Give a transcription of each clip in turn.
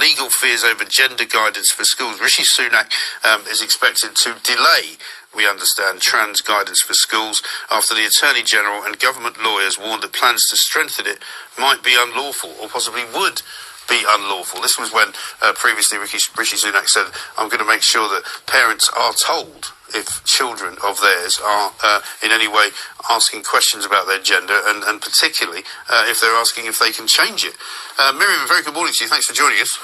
legal fears over gender guidance for schools. Rishi Sunak is expected to delay, we understand, trans guidance for schools after the Attorney General and government lawyers warned that plans to strengthen it might be unlawful, or possibly would be unlawful. This was when previously Rishi Sunak said, I'm going to make sure that parents are told if children of theirs are in any way asking questions about their gender, and particularly if they're asking if they can change it. Miriam, very good morning to you. Thanks for joining us.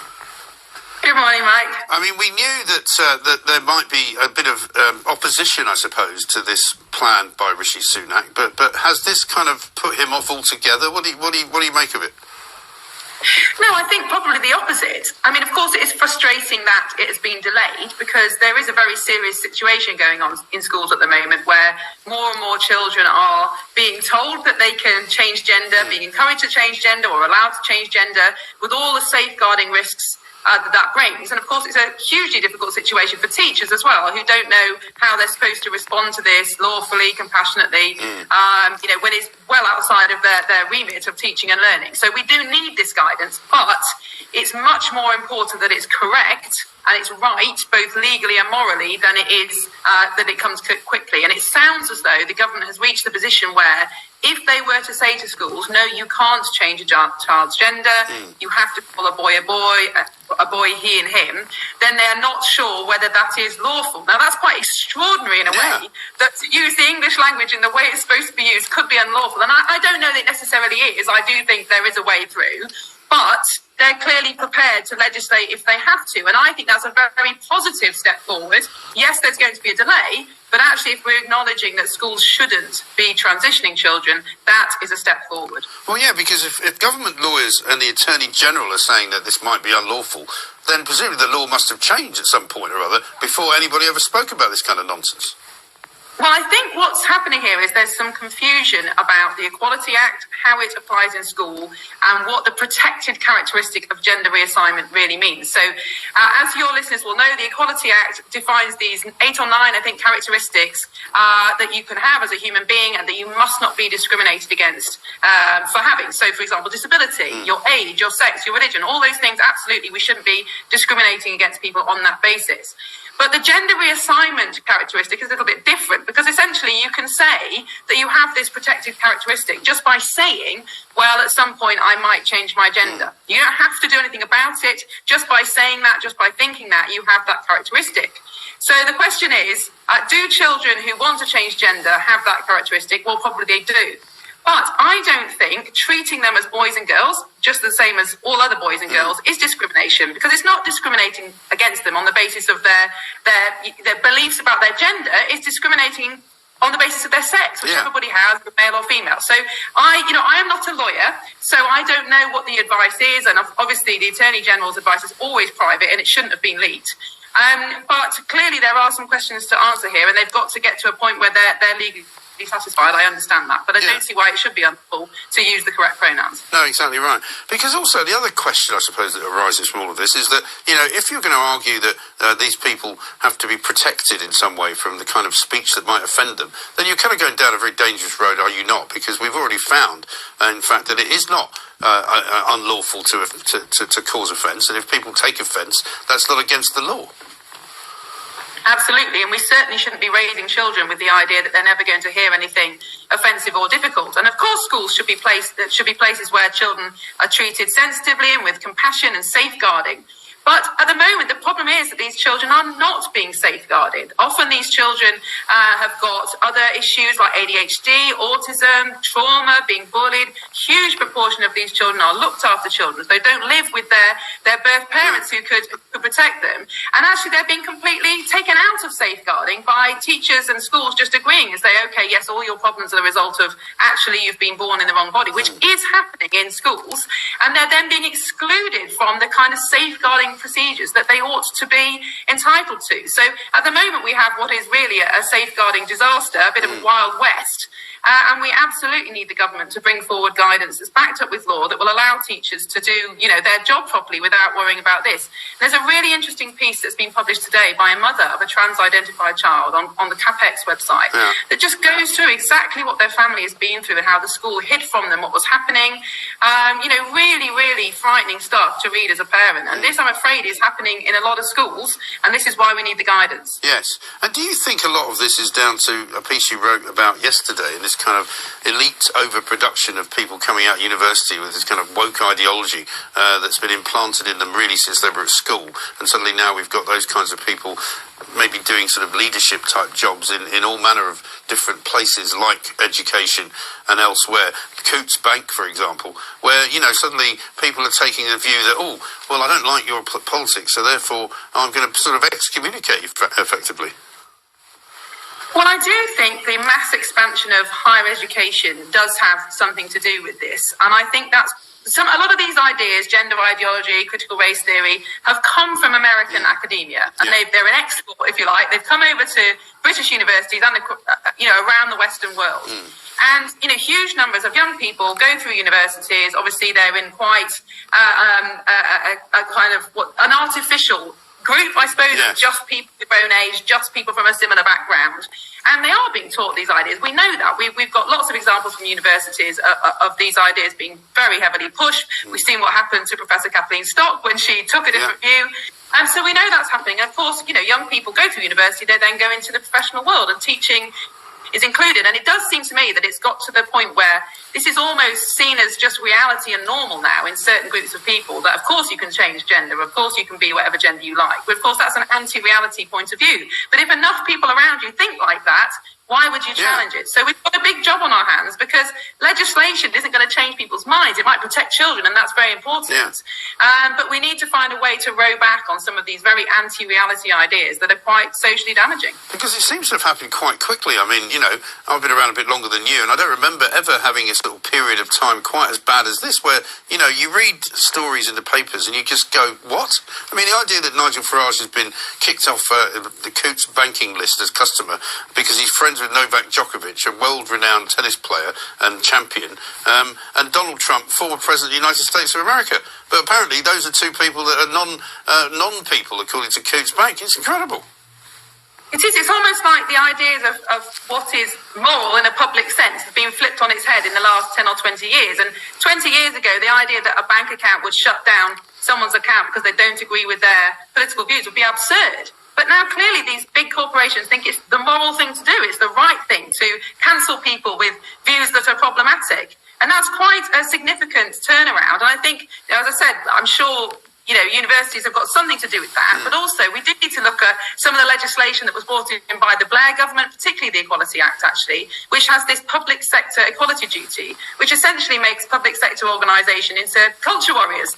Good morning, Mike. I mean, we knew that that there might be a bit of opposition, I suppose, to this plan by Rishi Sunak, but has this kind of put him off altogether? What do you make of it? No, I think probably the opposite. I mean, of course, it is frustrating that it has been delayed because there is a very serious situation going on in schools at the moment where more and more children are being told that they can change gender, being encouraged to change gender or allowed to change gender with all the safeguarding risks that brings. And of course, it's a hugely difficult situation for teachers as well, who don't know how they're supposed to respond to this lawfully, compassionately, when it's well outside of their remit of teaching and learning. So we do need this guidance, but it's much more important that it's correct and it's right, both legally and morally, than it is that it comes quickly. And it sounds as though the government has reached the position where if they were to say to schools, no, you can't change a child's gender, you have to call a boy, he and him, then they're not sure whether that is lawful. Now, that's quite extraordinary in a way, that to use the English language in the way it's supposed to be used could be unlawful. And I don't know that it necessarily is. I do think there is a way through. But they're clearly prepared to legislate if they have to. And I think that's a very positive step forward. Yes, there's going to be a delay, but actually if we're acknowledging that schools shouldn't be transitioning children, that is a step forward. Well, yeah, because if government lawyers and the Attorney General are saying that this might be unlawful, then presumably the law must have changed at some point or other before anybody ever spoke about this kind of nonsense. Well, I think what's happening here is there's some confusion about the Equality Act, how it applies in school, and what the protected characteristic of gender reassignment really means. So, as your listeners will know, the Equality Act defines these 8 or 9, I think, characteristics that you can have as a human being and that you must not be discriminated against for having. So, for example, disability, your age, your sex, your religion, all those things, absolutely, we shouldn't be discriminating against people on that basis. But the gender reassignment characteristic is a little bit different because essentially you can say that you have this protected characteristic just by saying, well, at some point I might change my gender. You don't have to do anything about it. Just by saying that, just by thinking that, you have that characteristic. So the question is, do children who want to change gender have that characteristic? Well, probably they do. But I don't think treating them as boys and girls, just the same as all other boys and girls, is discrimination, because it's not discriminating against them on the basis of their beliefs about their gender. It's discriminating on the basis of their sex, which everybody has, male or female. So I am not a lawyer, so I don't know what the advice is, and obviously the Attorney General's advice is always private and it shouldn't have been leaked. But clearly there are some questions to answer here, and they've got to get to a point where they're legally satisfied. I understand that, but I don't see why it should be unlawful to use the correct pronouns. No, exactly right. Because also the other question, I suppose, that arises from all of this is that, if you're going to argue that these people have to be protected in some way from the kind of speech that might offend them, then you're kind of going down a very dangerous road, are you not? Because we've already found, in fact, that it is not unlawful to cause offence, and if people take offence, that's not against the law. Absolutely, and we certainly shouldn't be raising children with the idea that they're never going to hear anything offensive or difficult. And of course, schools should be places where children are treated sensitively and with compassion and safeguarding. But at the moment, the problem is that these children are not being safeguarded. Often these children have got other issues like ADHD, autism, trauma, being bullied. Huge proportion of these children are looked after children. They don't live with their birth parents who could protect them. And actually, they're being completely taken out of safeguarding by teachers and schools just agreeing and say, okay, yes, all your problems are the result of actually you've been born in the wrong body, which is happening in schools. And they're then being excluded from the kind of safeguarding procedures that they ought to be entitled to. So at the moment we have what is really a safeguarding disaster, a bit of a Wild West. And we absolutely need the government to bring forward guidance that's backed up with law that will allow teachers to do, their job properly without worrying about this. There's a really interesting piece that's been published today by a mother of a trans-identified child on the CAPEX website that just goes through exactly what their family has been through and how the school hid from them what was happening. Really, really frightening stuff to read as a parent. And this, I'm afraid, is happening in a lot of schools, and this is why we need the guidance. Yes. And do you think a lot of this is down to a piece you wrote about yesterday, and this kind of elite overproduction of people coming out of university with this kind of woke ideology that's been implanted in them really since they were at school, and suddenly now we've got those kinds of people maybe doing sort of leadership type jobs in all manner of different places like education and elsewhere. Coutts Bank, for example, where, suddenly people are taking the view that, oh, well, I don't like your politics, so therefore I'm going to sort of excommunicate you effectively. Well, I do think the mass expansion of higher education does have something to do with this. And I think that's a lot of these ideas, gender ideology, critical race theory, have come from American academia. And they're an export, if you like. They've come over to British universities and, around the Western world. And, huge numbers of young people go through universities. Obviously, they're in quite a kind of an artificial group, I suppose, of just people of their own age, just people from a similar background. And they are being taught these ideas. We know that. We've got lots of examples from universities of these ideas being very heavily pushed. We've seen what happened to Professor Kathleen Stock when she took a different view. And so we know that's happening. And of course, young people go through university, they then go into the professional world, and teaching is included. And it does seem to me that it's got to the point where this is almost seen as just reality and normal now in certain groups of people, that of course you can change gender, of course you can be whatever gender you like. But of course that's an anti-reality point of view. But if enough people around you think like that, why would you challenge it? So we've got a big job on our hands, because legislation isn't going to change people's minds. It might protect children, and that's very important. But we need to find a way to row back on some of these very anti-reality ideas that are quite socially damaging. Because it seems to have happened quite quickly. I mean, I've been around a bit longer than you, and I don't remember ever having a sort of period of time quite as bad as this, where, you read stories in the papers and you just go, what? I mean, the idea that Nigel Farage has been kicked off the Coutts banking list as customer because he's friends with Novak Djokovic, a world-renowned tennis player and champion, and Donald Trump, former president of the United States of America. But apparently those are two people that are non-people, according to Coutts Bank. It's incredible. It is. It's almost like the ideas of what is moral in a public sense have been flipped on its head in the last 10 or 20 years. And 20 years ago, the idea that a bank account would shut down someone's account because they don't agree with their political views would be absurd. But now clearly these big corporations think it's the moral thing to do. It's the right thing to cancel people with views that are problematic. And that's quite a significant turnaround. And I think, as I said, I'm sure universities have got something to do with that, but also we do need to look at some of the legislation that was brought in by the Blair government, particularly the Equality Act, actually, which has this public sector equality duty, which essentially makes public sector organisation into culture warriors.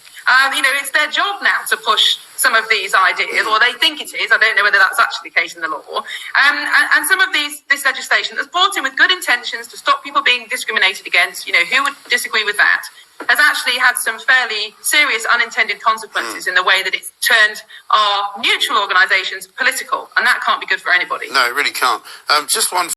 It's their job now to push some of these ideas, or they think it is. I don't know whether that's actually the case in the law. And some of this legislation that's brought in with good intentions to stop people being discriminated against, who would disagree with that, has actually had some fairly serious unintended consequences in the way that it's turned our neutral organisations political. And that can't be good for anybody. No, it really can't. Just one